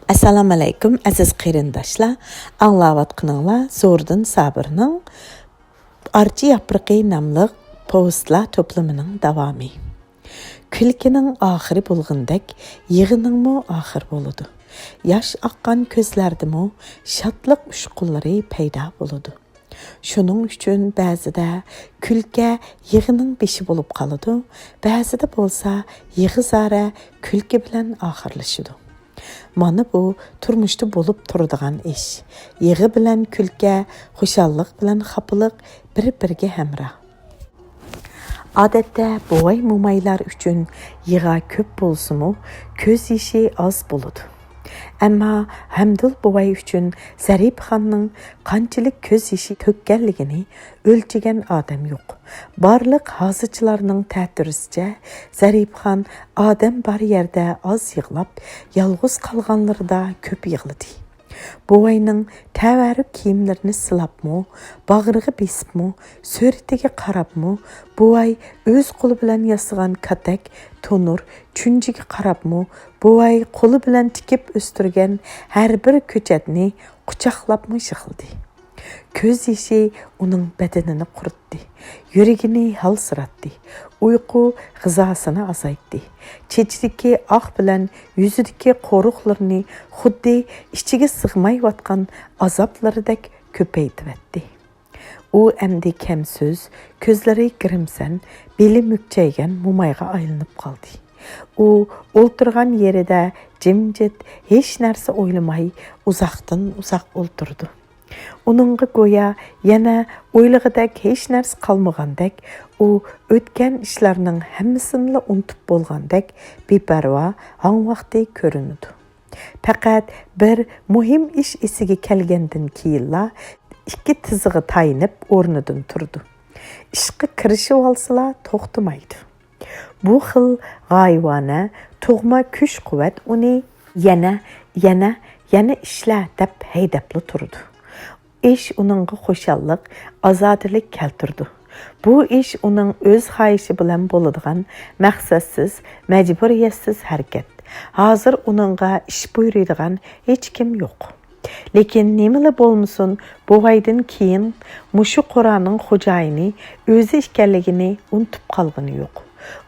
Assalamu alaykum aziz qarindoshlar. Anglayotganinglar Zo'rdan Sabirning Archa yapriqi nomli postlar to'plamining davomi. Kulkining oxiri bo'lgandek, yig'iningmi oxir bo'ladi. Yosh oqqan ko'zlardimi shodlik ushqunlari paydo bo'ladi. Shuning uchun ba'zida kulka yig'ining beshi bo'lib qoladi, ba'zida bo'lsa yig'izara kulki bilan oxirlashadi. Mana bu turmuşda bo'lib turadigan ish. Yig'i bilan kulka, xushallik bilan xafalik bir-biriga hamroh. Odatda buvay mo'maylar uchun yig'a ko'p bo'lsa-mu, ko'z yoshi oz bo'ladi. Ammo Hamdul buvay uchun Zaripxonning qanchalik ko'z yoshi to'kkanligini o'lchagan odam yo'q. Barliq hozirchilarning ta'tirisicha Zaripxon odam bar yerda oz yig'lab, yolg'iz qolganlarida ko'p yig'ladi. Buvayning tavarruk kiyimlarini silabmi, bag'riga besibmi, suratiga qarabmi, buvay o'z qo'li bilan yasagan katak, tonur, chunjiga qarabmi, buvay qo'li bilan tikib o'stirgan har bir ko'chatni quchoqlabmi yig'ildi. Ko'z yoshi uning badanini quritdi, yuragini halsiratdi, uyqu g'izosini azaytdi. Chechidagi oq bilan yuzidagi qo'riqlarni xuddi ichiga sig'mayotgan azoblaridek ko'paytirdi. U endi kamso'z, ko'zlari girimsan, beli mukchaygan mo'mayga aylanib qoldi. U o'ltirgan yerida jimjit, hech narsa o'ylamay uzoqdan uzoq o'ltirdi. Uningga go'yo yana o'ylig'idak hech narsa qolmagandek, u o'tgan ishlarning hammasini unutib bo'lgandek beparvo hang vaqti ko'rinadi. Faqat bir muhim ish esiga kelgandan keyinla ikki tizig'i tayinib o'rnidan turdi. Ishga kirishib olsalar to'xtamaydi. Bu xil g'oyivona tug'ma kuch-quvvat uni yana ishla deb haydabli turdi. İş onunğa xoşallik, azadlik keltirdi. Bu iş onun öz xahishi bilan bo'ladigan maqsadsiz, majburiyatsiz harakat. Hozir onunğa ish buyuradigan hech kim yo'q. Lekin nimala bo'lmasin, buvaydan keyin mushu qo'raning xo'jayini o'zi ekanligini unutib qolgani yo'q.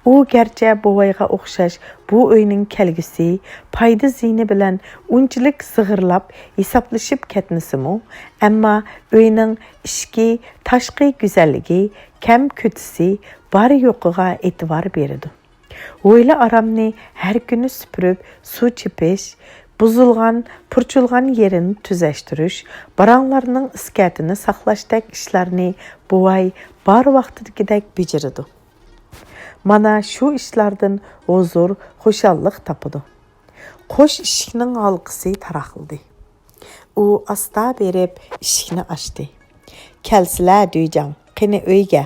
U gerçi buvayga o'xshash bu uyning kelgisi, payda zini bilan unchalik sig'irlab hisoblashib ketmasimi, ammo uyning ishki, tashqi go'zalligi, kam ko'tisi bari yo'qiga e'tibor beradi. O'yla aramni har kuni supurib, suv chepish, buzilgan, purchilgan yerini tuzashtirish, baranglarning iskatini saqlashdek ishlarni buvay bar vaqtidagidek bajaradi. Mana shu ishlardan huzur, xushallik topadi. Qo'sh eshikning halqisi taraqildi. U asta berib eshikni ochdi. Kelsilar deyjan, qani uyga.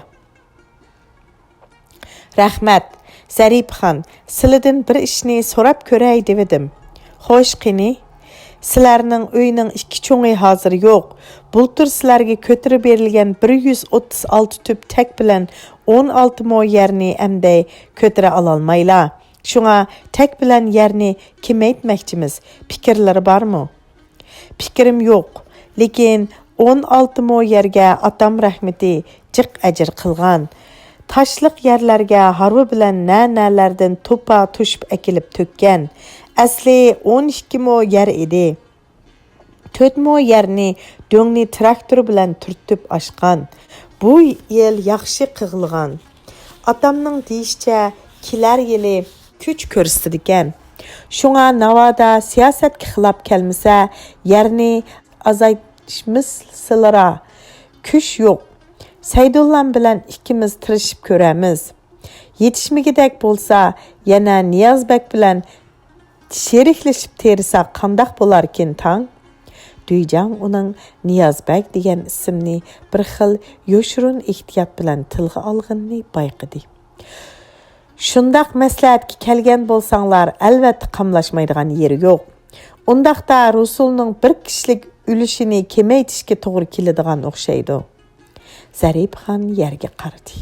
Rahmat, Zaripxon, sizlardan bir ishni so'rab ko'ray dedim. Xo'sh, qani? Sizlarning uyning ikki cho'ngi hozir yo'q. Bultur sizlarga ko'tirib berilgan 136 tüp tek bilan 16 mo yerni endi ko'tira ololmaylar. Shunga tek bilan yerni kemaytmoqchimiz. Fikrlari bormi? Fikrim yo'q, lekin 16 mo yerga atam rahmeti jiq ajr qilgan. Tashliq yerlarga harbi bilan nanalardan to'pa tushib akilib to'kkan. Asli 12 mo yer edi. 4 mo yerni do'ngni traktor bilan turtib oshgan. Bu yil yaxshi qig'ilgan. Atamning deyishcha kelar yili kuch ko'rsatadigan. Shunga navoda siyosatga xilof kelmasa, yerni azaytishmisizlara kuch yo'q. Saydullan bilan ikkimiz tirishib ko'ramiz. Yetishmagidek bo'lsa, yana Niyozbek bilan sheriklashib terisa qandoq bo'larkin tang? Duyjan uning Niyozbek degan ismni bir xil yoshirun ehtiyot bilan tilga olganini bayqadi. Shundaq maslahatga kelgan bo'lsanglar, albatta qamlashmaydigan yeri yo'q. Undaqda Rasulning bir kishilik ulushini kemaytishga to'g'ri keladigan o'xshaydi. Zaripxon yerga qaradi.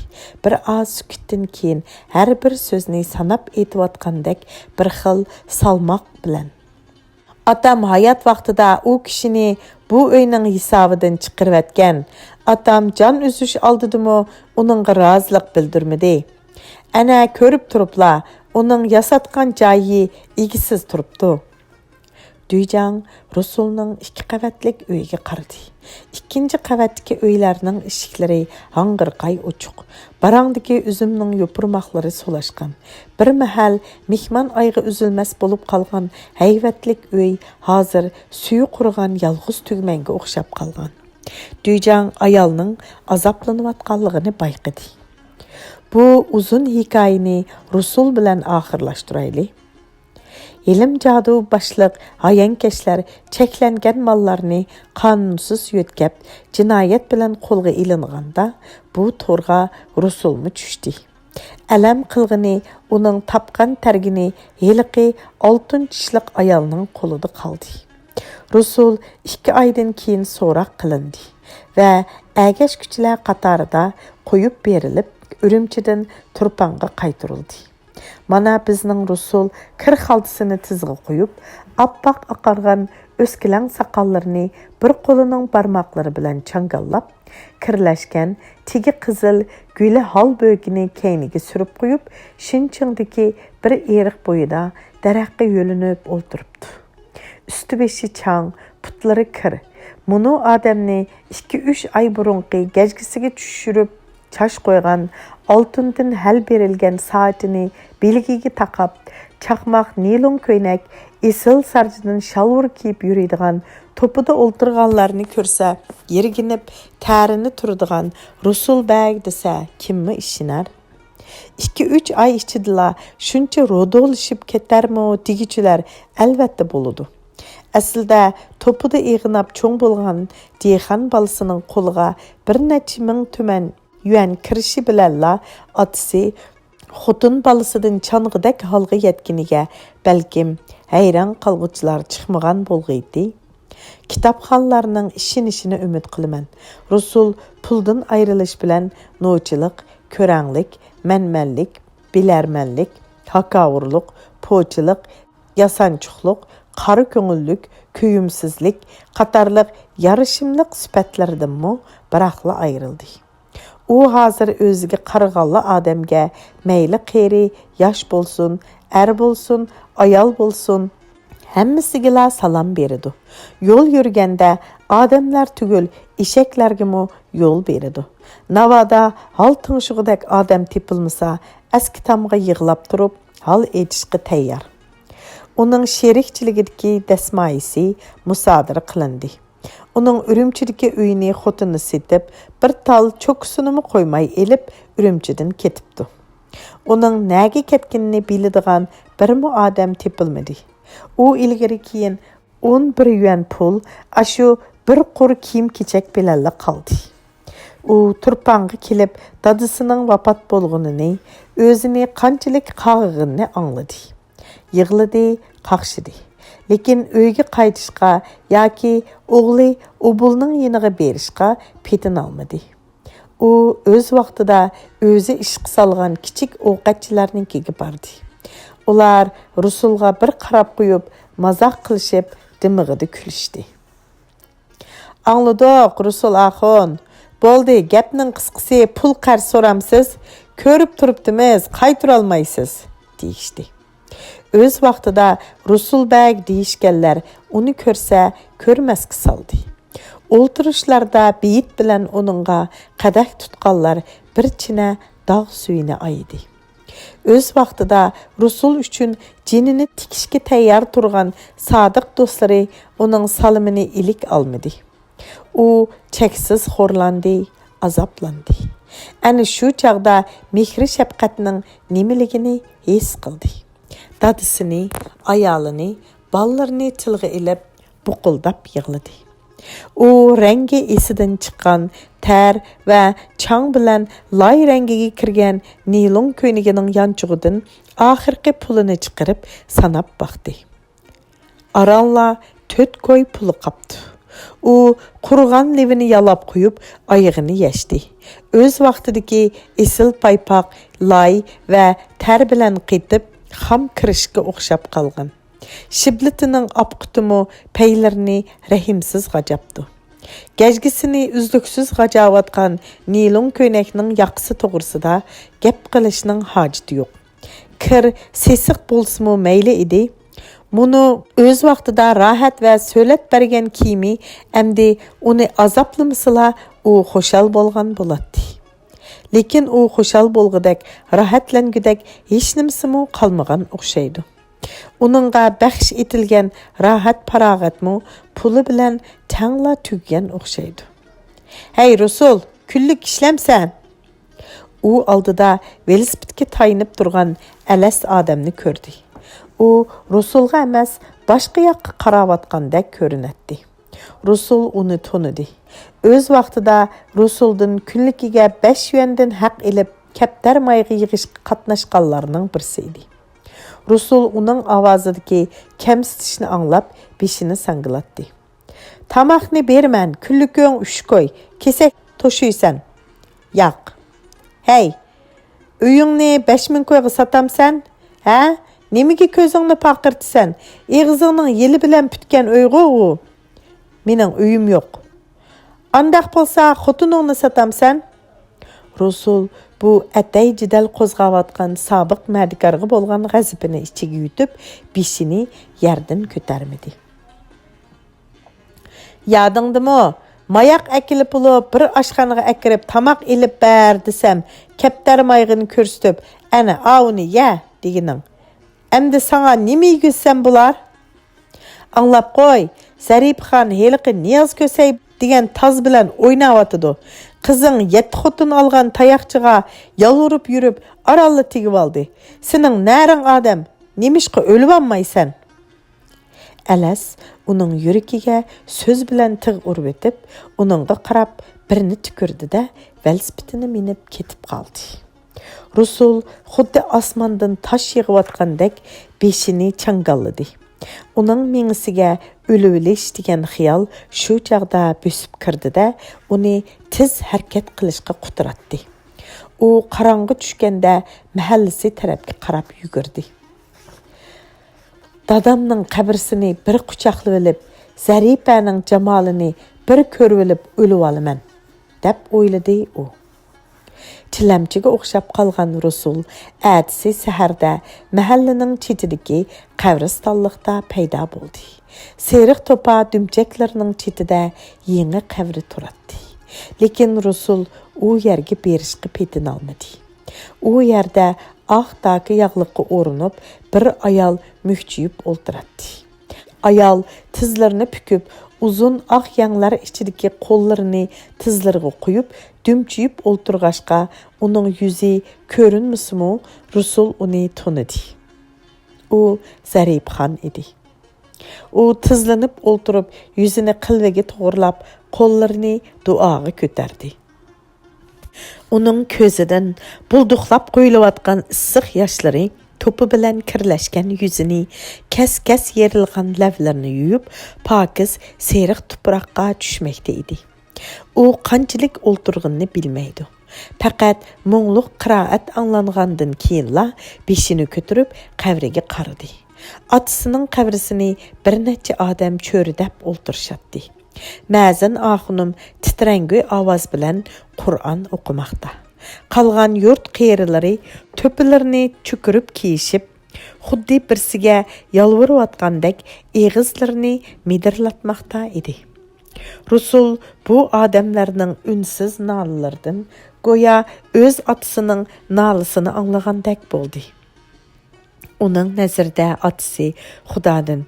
Bir oz sukutdan keyin har bir so'zni sanab aytayotgandek bir xil salmoq bilan Atam hayat vaqtida u kishini bu uyning hisobidan chiqarib etgan. Atam jon uzish oldidimi uningga rozilik bildirmadi. Ana ko'rib turibla, uning yasatgan joyi egisiz turibdi. Duyjang Rusulning 2 qavatlik uyiga qaradi. Ikkinchi qavatdagi uylarning eshiklari hang'irqay ochiq. Barangdagi uzumning yopirmoqlari solashgan. Bir mahal mehmon oyga uzilmas bo'lib qolgan hayvatlik uy hozir suyi qurgan yolg'iz tugmanga o'xshab qolgan. Duyjang ayolning azoblanayotganligini bayqadi. Bu uzun hikoyani Rusul bilan oxirlashtiraylik. Ilim jadu başlıq hayankashlar cheklangan mallarni qonunsiz yo'tkab, jinoyat bilan qo'lga ilinganda bu to'rga Rusulmi tushdi. Alam qilg'ini uning tapgan targini heliqi oltin tishliq ayolning qo'lida qoldi. Rusul 2 oydan keyin so'roq qilindi va agash kuchlar qatorida qo'yib berilib, Urumchidan Turpanga qaytarildi. Mana bizning Rusul kir xaltasini tizg'i qo'yib, oppoq oqargan o'skilang soqollarini bir qo'lining barmoqlari bilan changallab, kirlashgan tigi qizil guli hol bo'gini keyniga surib qo'yib, shinchingdagi bir eriq bo'yida daraxtga yo'linib o'ltiribdi. Üstü beshi chang, putlari kir. Munu odamni 2-3 oy burunqi gajgisiga tushirib chash qo'ygan, oltindan hal berilgan soatini belgiga taqab, chaqmoq nilon ko'ynak, esil sarjidan shalvur kiyib yuradigan, to'pida o'ltirganlarni ko'rsa, yerginib, tarini turadigan Rusul bag desa, kimmi ishinar? 2-3 oy ichidala shuncha rodolishib ketarmi degichilar albatta bo'ladi. Aslida to'pida ig'inab cho'ng bo'lgan dehqon balasining qo'liga bir necha ming tuman yuan kirishi bilanla otisi xotun balasidan chang'idak holga yetginiga balkim hayron qolg'uchilar chiqmagan bo'lg'aydi. Kitobxonlarning ishonishini umid qilaman. Rusul puldan ayrilish bilan nochilik, ko'ranglik, manmanlik, bilarmanlik, hakavurlik, po'chilik, yasanchiqlik, qari ko'ngillik, kuyumsizlik qatorliq yarishimliq sifatlardanmi biraqla ayrildi. U hozir o'ziga qarg'anli odamga mayli qeri, yosh bo'lsin, er bo'lsin, ayol bo'lsin, hammasiga salom beradi. Yo'l yurganda odamlar tugul eshaklarga yo'l beradi. Navoda hal tingshug'idek odam tepilmasa, aski tamga yig'lab turib, hal etishga tayyor. Uning sherikchiligidagi dasmoyisi musodara qilindi. Uning Urumchidagi uyini xotini setib, bir tal cho'kisini qo'ymay elib, Urumchidan ketibdi. Uning nega ketganini biladigan birmi odam tepilmadi. U ilgari keyin 11 yuan pul, ashu bir qur kiyim-kechak bilan qoldi. U Turpanga kelib, dadisining vafot bo'lganini, o'zini qanchalik qag'ig'ini angladi. Yig'ladi, qaqshidi. Lekin uyga qaytishga yoki o'g'li o'bulning yeniga berishga petin olmadi. U o'z vaqtida o'zi ishq solgan kichik ovqatchilarnikiga bordi. Ular Rusulga bir qarab qo'yib, mazoq qilishib, dimig'ida kulishdi. Angladik, Rusul axon. Bo'ldi, gapning qisqasi pul qarz so'ramsiz, ko'rib turibdimiz, qaytira olmaysiz, deyishdi. O'z vaqtida Rusul bag deyishganlar uni ko'rsa, ko'rmasga soldi. O'ltirishlarda beyit bilan uningga qadah tutqanlar bir china dog' suyini aydi. O'z vaqtida Rusul uchun jinini tikishga tayyor turgan sodiq do'stlari uning salimini ilik olmadi. U cheksiz xo'rlandi, azoblandi. Ana shu chaqda mehri shafqatning nimaligini his qildi. Dadisini, ayolini, ballarini tilga ilib, buqildab yig'ladi. U rangi esidan chiqqan ter va chang bilan loy rangiga kirgan nilon ko'ynigining yanchug'idan oxirgi pulini chiqarib sanab baxdi. Aranla 4 ko'y puli qapti. U qurg'an levini yalab qo'yib, oyog'ini yashdi. O'z vaqtidagi esil paypoq, loy va ter bilan qitib, xam kirishga o'xshab qolgan. Şiblitining apqutimi peylerini rahimsiz g'ajabdi. Gajgisini üzlüksiz g'ajawatgan nilon köynekning yaqsı to'g'risida gap qilishning hojati yo'q. Kir sesiq bo'lsimi mayli edi. Muni o'z vaqtida rahat va so'lat bergan kiyimi endi uni azoblamasila u xo'shal bo'lgan bo'ladi. Lekin u xo'shal bo'lg'idak, rahatlangudek hech nimsimi qolmagan o'xshaydi. Uningga baxsh etilgan rahat parog'atmi puli bilan tangla tugagan o'xshaydi. Hey Rusul, kunlik ishlamsan? U oldida velosipedga tayinib turgan alas odamni ko'rdi. U Rusulga emas, boshqa yoqqa qarayotgandek ko'rinadi. Rusul uni tanidi. O'z vaqtida Rusuldan kunligiga 5 yuandan haq elib, kaptar mayg'i yig'ishga qatnashganlarning birisi edi. Rusul uning ovozidagi kamsitishni anglab, beshini sangilatdi. Tamoqni berman, kunliging 3 qo'y, kesak to'shiysan. Yo'q. Hey, uyingni 5000 qo'yga satamsan? Ha? Nimaga ko'zingni paqirtsan? Eg'izingning yili bilan putgan uyg'u u. Mening uyim yo'q. Andaq bo'lsa, xotiningni satamsan? Rusul bu atay jidal qo'zg'ayotgan sobiq mardikorga bo'lgan g'azabini ichiga yutib, beshini yerdan ko'tarmadi. Yadingdimi? Mayoq akili puli bir oshxonaga akirib tamoq elib ber desam, kaptar mayg'ini ko'rsatib, ana avni ya degining. Endi sana nima yegizsam bular? Anglab qo'y, Zaripxon heliqi Niyoz Ko'say degan toz bilan o'ynayotidi. Qizing 7 xotin olgan tayoqchiga yolvorib yurib, oralli tegib oldi. Sening naring odam, nemishqa o'lib olmaysan? Alas uning yuragiga so'z bilan tig' urib etib, uningga qarab birini tukirdi-da, velosipedini minib ketib qoldi. Rusul xuddi osmondan tosh yig'ayotgandek beshini changalladi. Uning mingisiga o'livilish degan xiyol shu chaqda bosib kirdi-da, uni tez harakat qilishga quturatdi. U qorong'i tushganda mahallasi tarafga qarab yugurdi. Dadamning qabrisini bir quchoqlab olib, Zaripaning jamolini bir ko'rib olib o'lib olaman, deb o'yladi u. Tilamchiga o'xshab qolgan Rusul atsi saharda mahallaning chetidagi qabristonlikda paydo bo'ldi. Seriq to'pa dumchaklarining chetida yangi qabri turadi. Lekin Rusul u yerga berishga petin olmadi. U yerda oq daki yog'liqqa o'rinib, bir ayol muhchiyib o'ltiradi. Ayol tizlarini pukib, uzun oq yanglar ichidagi qo'llarini tizlariga qo'yib, dumchiyib o'ltirg'ashqa uning yuzi ko'rinmasimi, Rusul uni tanidi. U Zaripxon edi. U tizlanib o'ltirib, yuzini qilvaga to'g'rilab, qo'llarini duoga ko'tardi. Uning ko'zidan bulduqlab qo'yilayotgan issiq yoshlari to'pi bilan kirlashgan yuzini, kas-kas yerilgan lablarini yuyib, pokiz seriq tuproqqa tushmoqda edi. U qanchalik o'ltirganini bilmaydi. Faqat mo'ngluq qiroat anglangandan keyinla beshini ko'tarib qabriga qaradi. Otasining qabrisini bir necha odam cho'ridab o'ltirishadi. Ma'zin oxunim titrangoy ovoz bilan Qur'on o'qimoqda. Qalgan yurt qerilari to'pilarini chukirib kiyishib, xuddi birsiga yolvorayotgandek eg'izlarini midirlatmoqda edi. Rusul bu odamlarning unsiz nollardan go'yo o'z otasining nolisini anglagandek bo'ldi. Uning nazarida otasi Xudodan,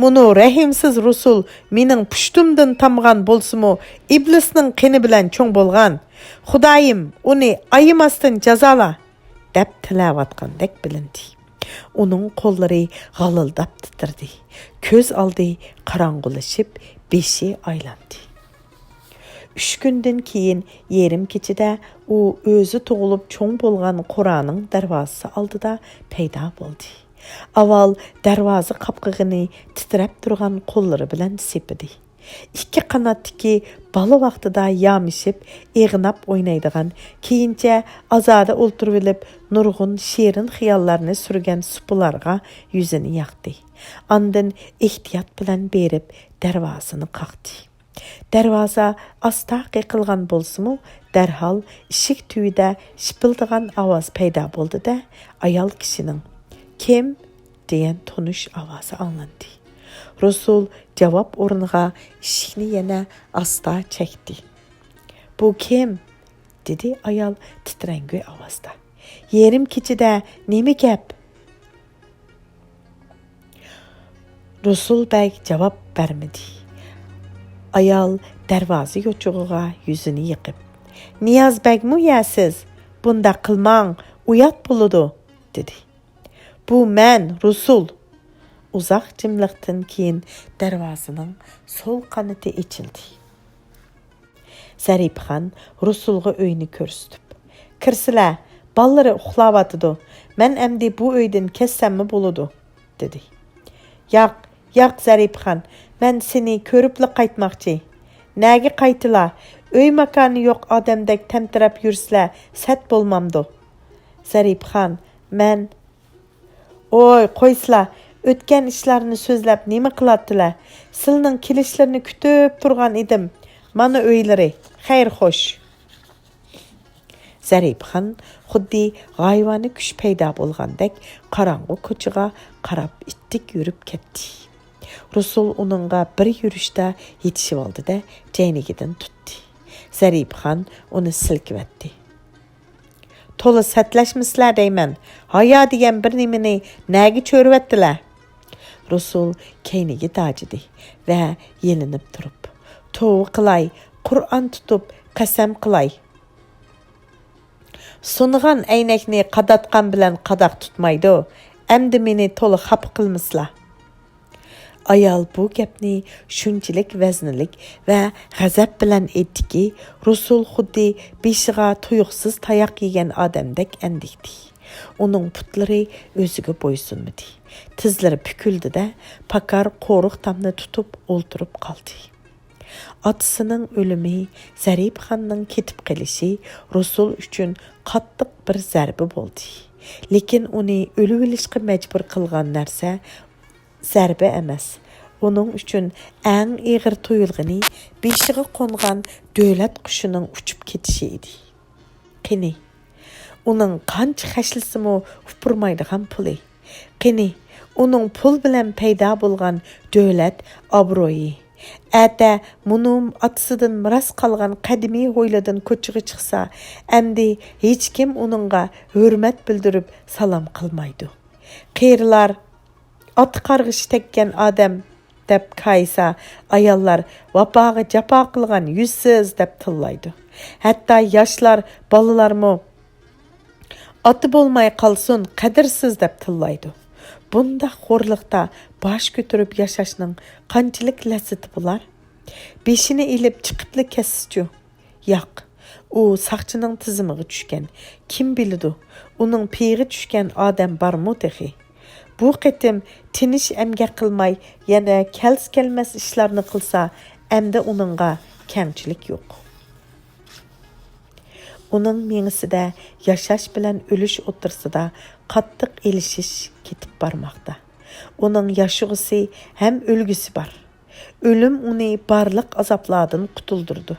"Munu rahimsiz Rusul mening pushtimdan tamgan bo'lsimi, iblisning qini bilan cho'ng bo'lgan. Xudoyim, uni ayimasdan jazola", deb tilavatgandek bilindi. Uning qo'llari g'alildab titirdi. Ko'z oldi qorong'ulashib, beshi aylandi. 3 kundan keyin yerim kechida u o'zi tug'ilib cho'ng bo'lgan Qur'onning darvozasi oldida paydo bo'ldi. Avval darvoza qapqig'ini titrab turgan qo'llari bilan sepidi. 2 qanotdagi bola vaqtida yamishib, eg'nab o'ynaydigan, keyincha azoda o'ltirib nurg'un shirin xiyollarni surgan supularga yuzini yoqdi. Andın ehtiyat bilan berip darvozani qaqdi. Darvoza asta qeqilgan bolsumu, darhol ishik tüyida shipildigan ovoz paydo bo'ldi-da, ayol kishining "Kim?" degan tonish ovozi anglandi. Rasul javob o'rniga ishikni yana asta chekdi. "Bu kim?" dedi ayol titrangoy ovozda. "Yerim kechida nima gap?" Rasul bey javob bermedi. Ayol darvoza yochug'iga yuzini yiqib, "Niyozbekmi yasiz? Bunda qilmang, uyat bo'ladi", dedi. "Bu men, Rasul." Uzoq jimliqdan keyin darvozaning so'l qanoti ochildi. Zaripxon Rasulga uyni ko'rsatib, "Kirsizlar, balları uxlayotidi. Men endi bu uydan ketsammi bo'ladi", dedi. Yo'q, Zaripxon, men seni ko'ribli qaytmoqchi. Nega qaytila? Uy makoni yo'q odamdek tamtirab yursizlar, sat bo'lmamdi. Zaripxon, men "Oy, qo'ysizlar, o'tgan ishlarni so'zlab nima qilatdilar? Sizning kelishlarini kutib turgan edim. Mana uylari, xayr xo'sh." Zaripxon xuddi g'ayvoni kuch paydo bo'lgandek qorong'u ko'chaga qarab ittik yurib ketdi. Rasul uningga bir yurishda yetishib oldi-da, jaynigidan tutdi. Zaripxon uni silkivatdi. "To'la satlashmisizlar deyman. Hayo degan bir nimani nega cho'rivatdilar?" Rasul keyniga dajidi va yelinib turib, "Tova qilay, Qur'on tutib, qasam qilay. Sungan aynakni qadatgan bilan qadoq tutmaydi. Endi meni to'la xafa qilmisizlar." Ayol bu gapni shunchalik vaznlik va g'azab bilan aytdiki, Rasul xuddi beshiga tuyuqsiz tayoq yegan odamdek andikdi. Uning putlari o'ziga bo'ysunmadi. Tizlari pukildi-da, pakar qo'riq tamni tutib o'ltirib qoldi. Otasining o'limi, Zaripxonning ketib qolishi Rasul uchun qattiq bir zarba bo'ldi. Lekin uni o'lib olishga majbur qilgan narsa zarba emas. Uning uchun eng og'ir tuyulg'ini beshiga qo'ngan davlat qushining uchib ketishi edi. Qani, uning qancha xashlisimi upurmaydigan puli. Qani, uning pul bilan paydo bo'lgan davlat obro'yi. Ata munum atisidan miras qolgan qadimiy ho'yladan ko'chiga chiqsa, endi hech kim uningga hurmat bildirib salom qilmaydi. Qiyirlar ot qarg'ishi tekkan odam deb kaysa, ayollar vapaga jafo qilgan yuzsiz deb tillaydi. Hatto yoshlar, bolalarmi oti bo'lmay qolsin, qadrsiz deb tillaydi. Bunda xo'rliqda bosh ko'tarib yashashning qanchalik lazzati bo'lar? Beshini ilib chiqibli kesichu. Yo'q, u saqchining tizimiga tushgan. Kim biladi, uning peygi tushgan odam bormi texi? Bu qitim tinish emgak qilmay, yana kelmas ishlarni qilsa, endi uningga kamchilik yo'q. Uning mengisida yashash bilan o'lish o'tirsida qattiq elishish ketib bormoqda. Uning yashug'isi ham o'lgisi bor. O'lim uni barliq azoblardan qutuldirdi.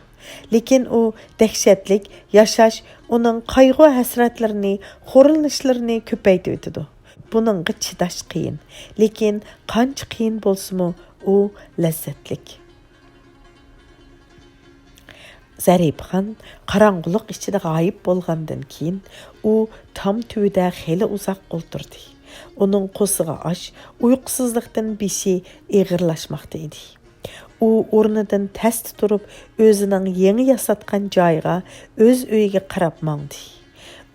Lekin u dahshatlik yashash uning qayg'u hasratlarini, xo'rilishlarini ko'paytirdi. Buningga chidash qiyin, lekin qancha qiyin bo'lsa-mu, u lazzatlik. Zaripxon qorong'ulik ichida g'oyib bo'lgandan keyin u tom tuvida xeli uzoq o'ltirdi. Uning qo'sig'i osh, uyqusizlikdan beshi og'irlashmoqda edi. U o'rnidan tasti turib, o'zining yangi yasatgan joyiga, o'z uyiga qarab mangdi.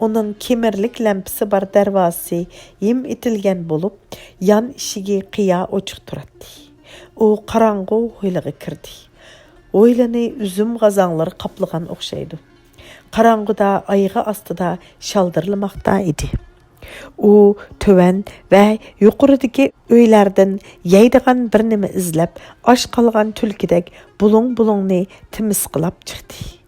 Uning kemirlik lampasi bar darvozasi yem etilgan bo'lib, yon eshigi qiya ochiq turadi. U qorong'u ho'yliga kirdi. O'ylani üzüm g'azanlari qaplagan o'xshaydi. Qarang'uda oyog'i ostida shaldirlamoqda edi. U töven va yuqoridagi uylardan yeydigan bir nima izlab, osh qolgan tulkidek bulung-bulungni timisqilab chiqdi.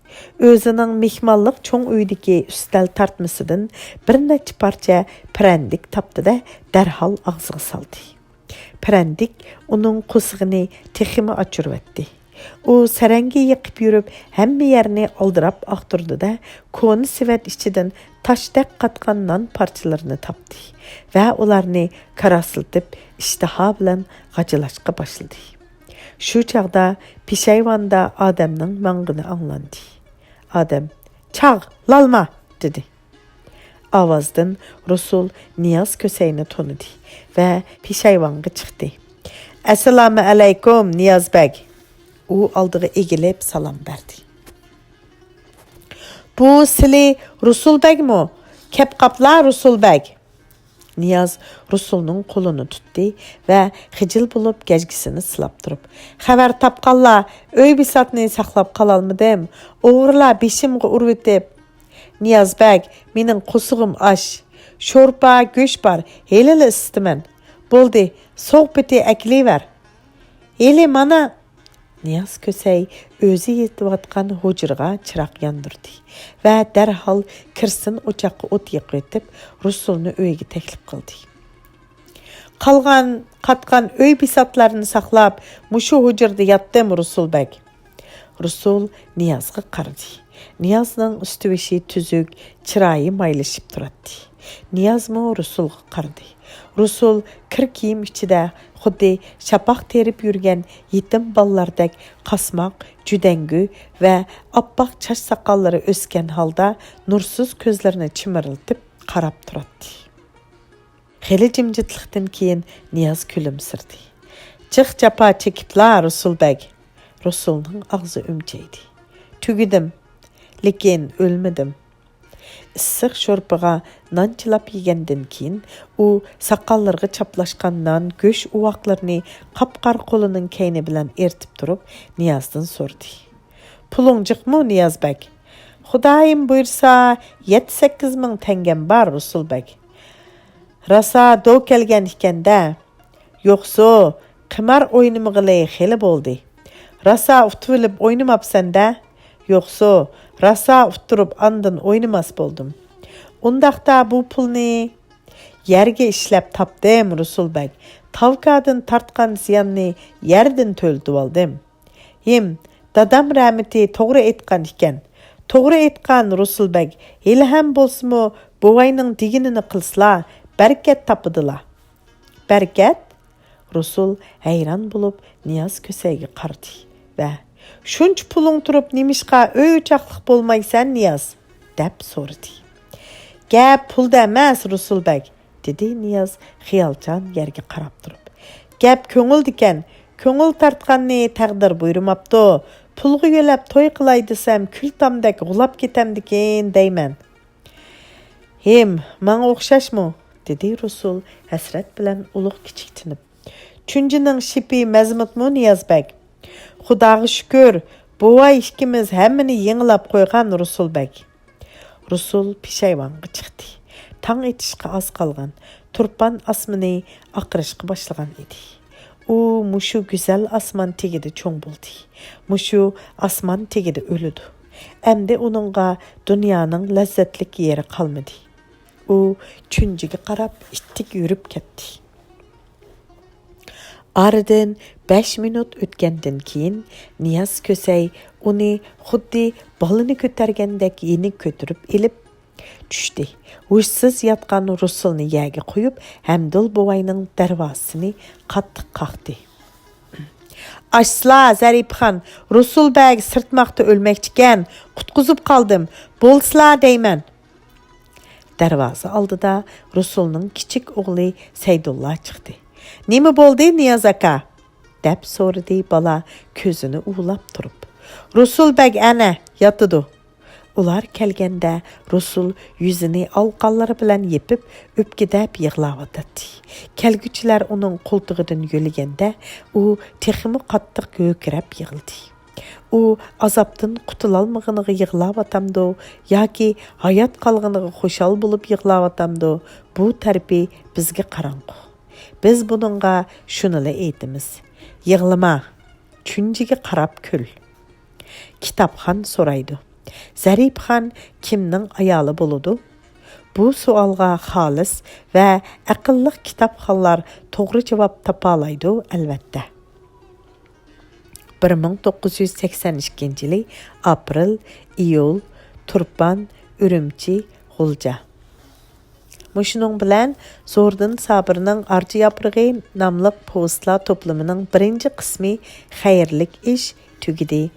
O'zining mehmonlik cho'ng uydagi ustal tartmasidan bir necha parcha parandik topdi-da, darhol og'ziga soldi. Prendik onun qusğini teximi açırıvetdi. O serenge yıqıp yürüp hemme yerini aldırap aqtırdı da koni sivet içinden taşdek qatqan nan parçalarını tapdı ve ularını karasıltıp iştiha bilen gacılaşqa başladı. Şu çağda pişayvanda Adem'nin mangını anlandı. Adem, "Çağ, lalma!" dedi. Avazdan Resul Niyaz köseyini tanıdı ve pişayvanga çıktı. "Esselamu aleykum Niyaz bey." O aldığı egilip salam verdi. "Bu sili Resul bey mi? Kep kapla Resul bey." Niyaz Resul'nun kolunu tuttu ve hicil bulup gecgisini sılap durup. "Xabar tapqalla, öy bisatını saxlap qalalmıdım. Oğurla beşimge urvetip. Niyaz bey, menin qusuğum aş. Şorpa, göş bar, helili istimen. Boldi, sohbeti ekliver. Eli mana." Niyaz kösey özü yetivatqan hocırğa çıraq yandırdı ve derhal kirsin ocaqqa ot yıqıtıp Rusul'nu öyge teklip qıldı. "Qalğan, qatqan öy bisatlarını saxlap, muşu hocırda yattım Rusul bey." Rusul Niyazga qardı. Niyazның üstübeşi tüzük, çırayı maylaşıp duratdı. Niyaz mı Rusulga qardı. Rusul kir kiyim içide xuddi şapaq terip yürgen yetim ballardek qasmaq, cüdengü ve appaq çaş sakalları ösken halda nursuz közlerini çimırıltıp qarap duratdı. Xeli cimcitlikten keyin Niyaz külümsirdi. "Çıx japa çekipla Rusul bey." Rusulның ağzı ümceydi. "Tügüdim, lekin ölmedim." Issiq şorpağa nan çılap yegenden keyin u sakallarga çaplaşqandan göş uvaqlarını qapqar qolunun keyni bilen ertip durup Niyazdan sordu. "Pulun jiqmi Niyaz bey?" "Xudayim buyursa 7-8 ming tengem bar Rusul bey." "Rasa dov kelgen ikende." "Yoqso, qimar oynamagıly xeli boldi." "Rasa utuvilip oynamapsan-da?" "Yoqso, rasa utturup andın oynamas boldum." "Undaqda bu pulni yerge işlep tapdım Rusul bey. Tavkadın tartqan ziyanni yerden töldüp aldım." "Hem dadam rahmeti toğru etqan iken." "Toğru etqan Rusul bey. Heli hem bolsumu bovayның diginini qılsla, bereket tapıdıla." "Bereket?" Rusul hayran bulup Niyaz köseyge qardı ve "Şunç pulun turup nimişqa öy uçaqlıq bolmaysan Niyaz?" dep sordu. "Gap pulda emas Rusul bey," dedi Niyaz xiyalcan yerge qarap durup. "Gap köngül diken, köngül tartqanni taqdir buyurmaptı. Pulgu yölep toy qılay desem kül tamdek gulap ketem diken deymen." "Hem, maňa oqşaşmı?" dedi Rusul hasret bilen uluq kiçiktinip. "Çünjinin şipi mezmutmu Niyaz bey?" "Xudaga şükür, buvay ikimiz hemmini yеңilap qoygan Rusul bey." Rusul pişayvanga çıktı. Taң etişqe az qalgan, turpan asmını aqırışqı başlagan idi. O muşu güzel asman tegidi çoň boldy. Muşu asman tegidi ölüdü. Emdi onunğa dünyanın lezzetlik yeri qalmadı. O çünjige qarap ittik yürüp ketdi. Aradan 5 minut ötkenden keyin Niyaz kösey onu xuddi balını kötergendek yenik kötürüp ilip düştü. Huşsuz yatqan Rusulni yäge qoyup Hamdul bovayның darvasını qattiq qaqdı. "Açsla Zaripxan, Rusul bey sırtmaqda ölmekçiken, qutquzup qaldım. Bolsla deymen." Darvaza aldıda Rusulның kiçik oğlu Seydullah çıktı. "Nemi boldu Niyaz aka?" dep sorudu bala közünü uğulap durup. "Rusul bey ana yatıdı." Ular kelgende Rusul yüzünü alqalları bilen yepip öpgidep yığlavatatdı. Kelgüçüler onun koltuğundan yölgende o teximi qattiq gökirep yığıldı. O azaptın qutulalmağını yığlavatamdı yoki hayat qalğını xoşal bulup yığlavatamdı. Bu tərpi bizge qarаңғы. Biz bununla şunula eytimiz. Yığlama, çünjige qarap kül. Kitapxan soraydı. Zaripxan kimning ayali boludu? Bu sualga xolis va aqlli kitobxonlar to'g'ri javob topa oladi, albatta. 1982 aprel, iyul, Turpan, Ürümçi, G'ulja. Muşunun bilan Zo'rdin Sabirning Archa yaprig'i nomli postlar to'plamining birinchi qismi xayrlik ish tugidi.